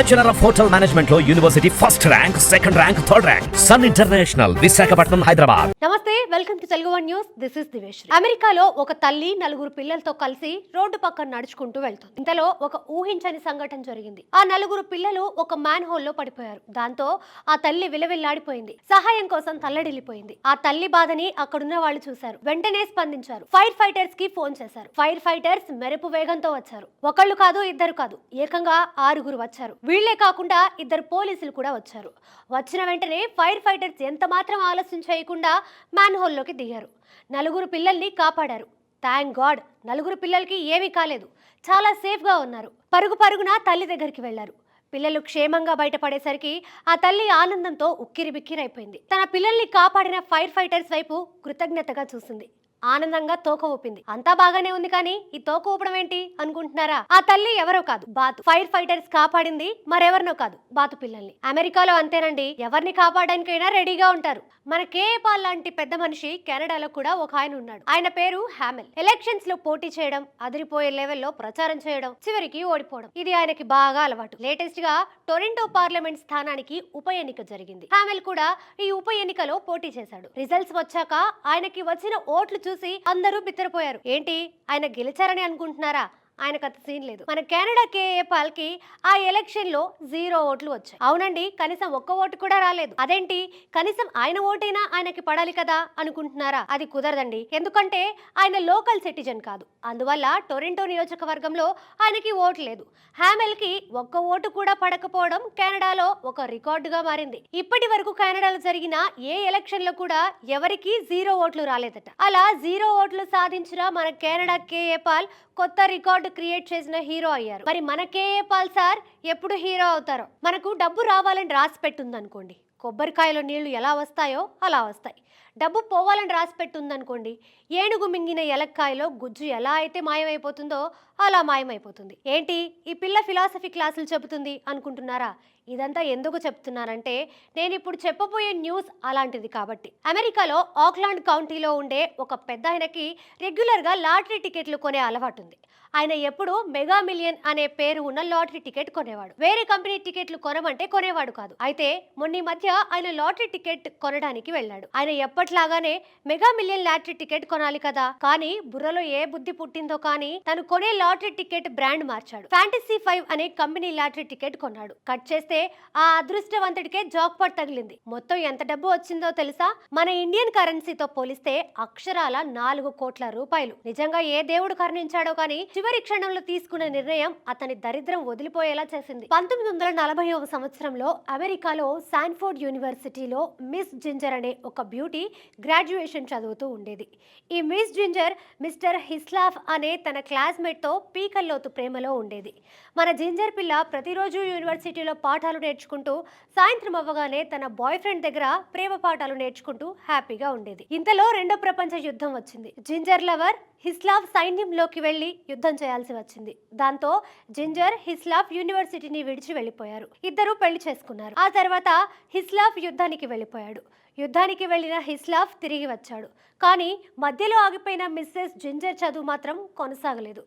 Bachelor of hotel management లో university first rank, second rank, third rank. Sun International, Visakhapatnam, Hyderabad. నమస్తే, welcome to Telugu one news. This is Divesh. అమెరికాలో ఒక తల్లి నలుగురు పిల్లలతో కలిసి రోడ్డు పక్కన నడుచుకుంటూ వెళ్తుంది. ఇంతలో ఒక ఊహించని సంఘటన జరిగింది. ఆ నలుగురు పిల్లలు ఒక మ్యాన్ హోల్ లో పడిపోయారు. దాంతో ఆ తల్లి విలవిల్లాడిపోయింది. సహాయం కోసం తల్లడిల్లిపోయింది. ఆ తల్లి బాధని అక్కడున్న వాళ్ళు చూశారు. వెంటనే స్పందించారు. ఫైర్ ఫైటర్స్ కి ఫోన్ చేశారు. ఫైర్ ఫైటర్స్ మెరుపు వేగంతో వచ్చారు. ఒకళ్ళు కాదు, ఇద్దరు కాదు, ఏకంగా 6 వచ్చారు. వీళ్లే కాకుండా 2 పోలీసులు కూడా వచ్చారు. వచ్చిన వెంటనే ఫైర్ ఫైటర్స్ ఎంత మాత్రం ఆలస్యం చేయకుండా మ్యాన్ హోల్లోకి దిగారు. 4 పిల్లల్ని కాపాడారు. థ్యాంక్ గాడ్, 4 పిల్లలకి ఏమీ కాలేదు. చాలా సేఫ్ గా ఉన్నారు. పరుగున తల్లి దగ్గరికి వెళ్లారు. పిల్లలు క్షేమంగా బయటపడేసరికి ఆ తల్లి ఆనందంతో ఉక్కిరిబిక్కిరైపోయింది. తన పిల్లల్ని కాపాడిన ఫైర్ ఫైటర్స్ వైపు కృతజ్ఞతగా చూసింది. ఆనందంగా తోక ఊపింది. అంతా బాగానే ఉంది, కానీ ఈ తోక ఊపడం ఏంటి అనుకుంటున్నారా? ఆ తల్లి ఎవరో కాదు, బాతు. ఫైర్ ఫైటర్స్ కాపాడింది మరెవరినో కాదు, బాతు పిల్లల్ని. అమెరికాలో అంతేనండి, ఎవరిని కాపాడడానికైనా రెడీగా ఉంటారు. మన కేఏ పాల్ లాంటి పెద్ద మనిషి కెనడాలో కూడా ఒక ఆయన ఉన్నాడు. ఆయన పేరు హ్యామెల్. ఎలక్షన్స్ లో పోటీ చేయడం, అదిరిపోయే లెవెల్లో ప్రచారం చేయడం, చివరికి ఓడిపోవడం, ఇది ఆయనకి బాగా అలవాటు. లేటెస్ట్ గా టొరంటో పార్లమెంట్ స్థానానికి ఉప ఎన్నిక జరిగింది. హ్యామెల్ కూడా ఈ ఉప ఎన్నికలో పోటీ చేశాడు. రిజల్ట్స్ వచ్చాక ఆయనకి వచ్చిన ఓట్లు చూసి అందరూ బిత్తరపోయారు. ఏంటి, ఆయన గెలిచారని అనుకుంటున్నారా? ఆయనకు అంత సీన్ లేదు. మన కెనడా కేఏ పాల్ కి ఆ ఎలక్షన్ లో 0 ఓట్లు వచ్చాయి. అవునండి, కనీసం 1 ఓటు కూడా రాలేదు. అదేంటి, కనీసం ఆయన ఓటైనా ఆయనకి పడాలి కదా అనుకుంటున్నారా? అది కుదరదండి. ఎందుకంటే ఆయన లోకల్ సిటిజన్ కాదు. అందువల్ల టొరంటో నియోజకవర్గంలో ఆయనకి ఓటు లేదు. హ్యామెల్ కి 1 ఓటు కూడా పడకపోవడం కెనడాలో ఒక రికార్డుగా మారింది. ఇప్పటి వరకు కెనడాలో జరిగిన ఏ ఎలక్షన్ లో కూడా ఎవరికి 0 ఓట్లు రాలేదట. అలా 0 ఓట్లు సాధించిన మన కెనడా కేఏ పాల్ కొత్త రికార్డు క్రియేట్ చేసిన హీరో అయ్యారు. మరి మన కేఏ పాల్ సార్ ఎప్పుడు హీరో అవుతారో? మనకు డబ్బు రావాలని రాసి పెట్టుందనుకోండి, కొబ్బరికాయలో నీళ్లు ఎలా వస్తాయో అలా వస్తాయి. డబ్బు పోవాలని రాసి పెట్టుందనుకోండి, ఏనుగు మింగిన ఎలక్కాయలో గుజ్జు ఎలా అయితే మాయమైపోతుందో అలా మాయమైపోతుంది. ఏంటి, ఈ పిల్ల ఫిలాసఫీ క్లాసులు చెబుతుంది అనుకుంటున్నారా? ఇదంతా ఎందుకు చెప్తున్నానంటే, నేను ఇప్పుడు చెప్పబోయే న్యూస్ అలాంటిది కాబట్టి. అమెరికాలో ఆక్లాండ్ కౌంటీలో ఉండే ఒక పెద్ద ఆయనకి రెగ్యులర్గా లాటరీ టికెట్లు కొనే అలవాటు ఉంది. ఆయన ఎప్పుడు మెగా మిలియన్ అనే పేరు ఉన్న లాటరీ టికెట్ కొనేవాడు. వేరే కంపెనీ టికెట్లు కొనమంటే కొనేవాడు కాదు. అయితే మొన్న మధ్య ఆయన లాటరీ టికెట్ కొనడానికి వెళ్ళాడు. ఆయన ఎప్పట్లాగానే మెగా మిలియన్ లాటరీ టికెట్ కొనాలి కదా, కానీ బుర్రలో ఏ బుద్ధి పుట్టిందో కానీ తను కొనే లాటరీ టికెట్ బ్రాండ్ మార్చాడు. ఫ్యాంటసీ 5 అనే కంపెనీ లాటరీ టికెట్ కొన్నాడు. కట్ చేస్తే ఆ అదృష్టవంతుడికే జాక్పాట్ తగిలింది. మొత్తం ఎంత డబ్బు వచ్చిందో తెలుసా? మన ఇండియన్ కరెన్సీతో పోలిస్తే అక్షరాల 4 కోట్ల రూపాయలు. నిజంగా ఏ దేవుడు కరుణించాడో కానీ చివరి క్షణంలో తీసుకున్న నిర్ణయం అతని దరిద్రం వదిలిపోయేలా చేసింది. 1940వ సంవత్సరంలో అమెరికాలో శాన్ఫోర్డ్ యూనివర్సిటీలో మిస్ జింజర్ అనే ఒక బ్యూటీ గ్రాడ్యుయేషన్ చదువుతూ ఉండేది. ఈ మిస్ జింజర్ మిస్టర్ హిస్లాఫ్ అనే తన క్లాస్మేట్ తో పీకల్లోతు ప్రేమలో ఉండేది. మన జింజర్ పిల్ల ప్రతిరోజు యూనివర్సిటీలో పాఠాలు నేర్చుకుంటూ సాయంత్రం అవ్వగానే తన బాయ్ ఫ్రెండ్ దగ్గర ప్రేమ పాఠాలు నేర్చుకుంటూ హ్యాపీగా ఉండేది. ఇంతలో 2వ ప్రపంచ యుద్ధం వచ్చింది. జింజర్ లవర్ హిస్లాఫ్ సైన్యంలోకి వెళ్లి యుద్ధం చేయాల్సి వచ్చింది. దాంతో జింజర్, హిస్లాఫ్ యూనివర్సిటీని విడిచి వెళ్లిపోయారు. ఇద్దరు పెళ్లి చేసుకున్నారు. ఆ తర్వాత హిస్లాఫ్ యుద్ధానికి వెళ్లిపోయాడు. యుద్ధానికి వెళ్లిన హిస్లాఫ్ తిరిగి వచ్చాడు. కానీ మధ్యలో ఆగిపోయిన మిస్సెస్ జింజర్ చదువు మాత్రం కొనసాగలేదు.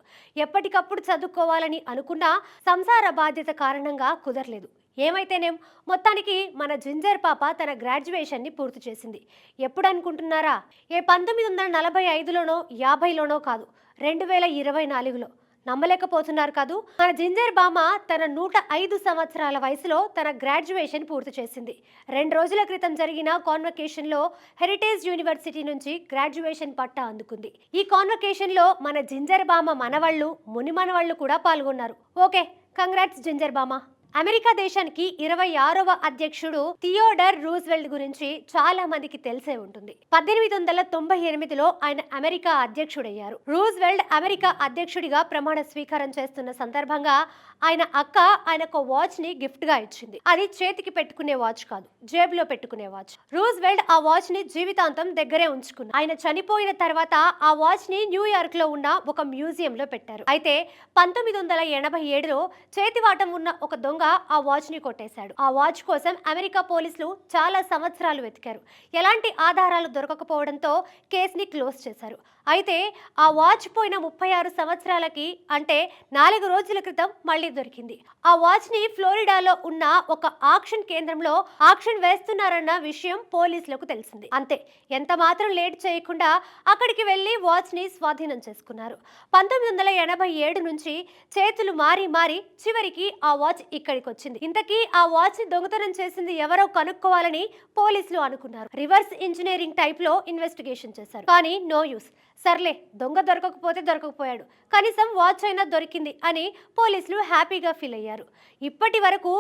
ఎప్పటికప్పుడు చదువుకోవాలని అనుకున్నా సంసార బాధ్యత కారణంగా కుదరలేదు. ఏమైతేనేం, మొత్తానికి మన జింజర్ పాప తన గ్రాడ్యుయేషన్ని పూర్తి చేసింది. ఎప్పుడు అనుకుంటున్నారా? 1945లోనో 50లోనో కాదు, 2024లో. నమ్మలేకపోతున్నారు కాదు? మన జింజర్ బామ తన 105 సంవత్సరాల వయసులో తన గ్రాడ్యుయేషన్ పూర్తి చేసింది. 2 రోజుల క్రితం జరిగిన కాన్వకేషన్ లో హెరిటేజ్ యూనివర్సిటీ నుంచి గ్రాడ్యుయేషన్ పట్టా అందుకుంది. ఈ కాన్వకేషన్ లో మన జింజర్ బామ మనవళ్ళు, ముని మనవళ్ళు కూడా పాల్గొన్నారు. ఓకే, కంగ్రాట్స్ జింజర్ బామ. అమెరికా దేశానికి 26వ అధ్యక్షుడు థియోడర్ రూజ్వెల్ట్ గురించి చాలా మందికి తెలిసే ఉంటుంది. 1898లో ఆయన అమెరికా అధ్యక్షుడయ్యారు. రూజ్వెల్ట్ అమెరికా అధ్యక్షుడిగా ప్రమాణ స్వీకారం చేస్తున్న సందర్భంగా ఆయన అక్క ఆయనకు వాచ్ ని గిఫ్ట్ గా ఇచ్చింది. అది చేతికి పెట్టుకునే వాచ్ కాదు, జేబులో పెట్టుకునే వాచ్. రూజ్వెల్ట్ ఆ వాచ్ ని జీవితాంతం దగ్గరే ఉంచుకున్నారు. ఆయన చనిపోయిన తర్వాత ఆ వాచ్ ని న్యూయార్క్ లో ఉన్న ఒక మ్యూజియం లో పెట్టారు. అయితే 1987లో చేతివాటం ఉన్న ఒక దొంగ ఆ వాచ్ ని కొట్టేశాడు. ఆ వాచ్ కోసం అమెరికా పోలీసులు చాలా సంవత్సరాలు వెతికారు. ఎలాంటి ఆధారాలు దొరకకపోవడంతో కేసుని క్లోజ్ చేశారు. అయితే ఆ వాచ్ పోయిన 36 సంవత్సరాలకి అంటే 4 రోజుల క్రితం మళ్ళీ దొరికింది. ఆ వాచ్ ని ఫ్లోరిడాలో ఉన్న ఒక ఆక్షన్ కేంద్రంలో ఆక్షన్ వేస్తున్నారన్న విషయం పోలీసులకు తెలిసింది. అంతే, ఎంత మాత్రం లేట్ చేయకుండా అక్కడికి వెళ్లి వాచ్ ని స్వాధీనం చేసుకున్నారు. 1987 నుంచి చేతులు మారి మారి చివరికి ఆ వాచ్ ఇక్కడికి వచ్చింది. ఇంతకీ ఆ వాచ్ ని దొంగతనం చేసింది ఎవరో కనుక్కోవాలని పోలీసులు అనుకున్నారు. రివర్స్ ఇంజనీరింగ్ టైప్ లో ఇన్వెస్టిగేషన్ చేశారు. కానీ నో యూస్. సర్లే, దొంగ దొరకకపోతే దొరకకపోయాడు, కనీసం వాచ్ అయినా దొరికింది అని పోలీసులు హ్యాపీగా ఫీల్ అయ్యారు. ఇప్పటి వరకు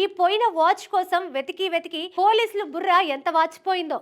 ఈ పోయిన వాచ్ కోసం వెతికి వెతికి పోలీసులు బుర్ర ఎంత వాచిపోయిందో.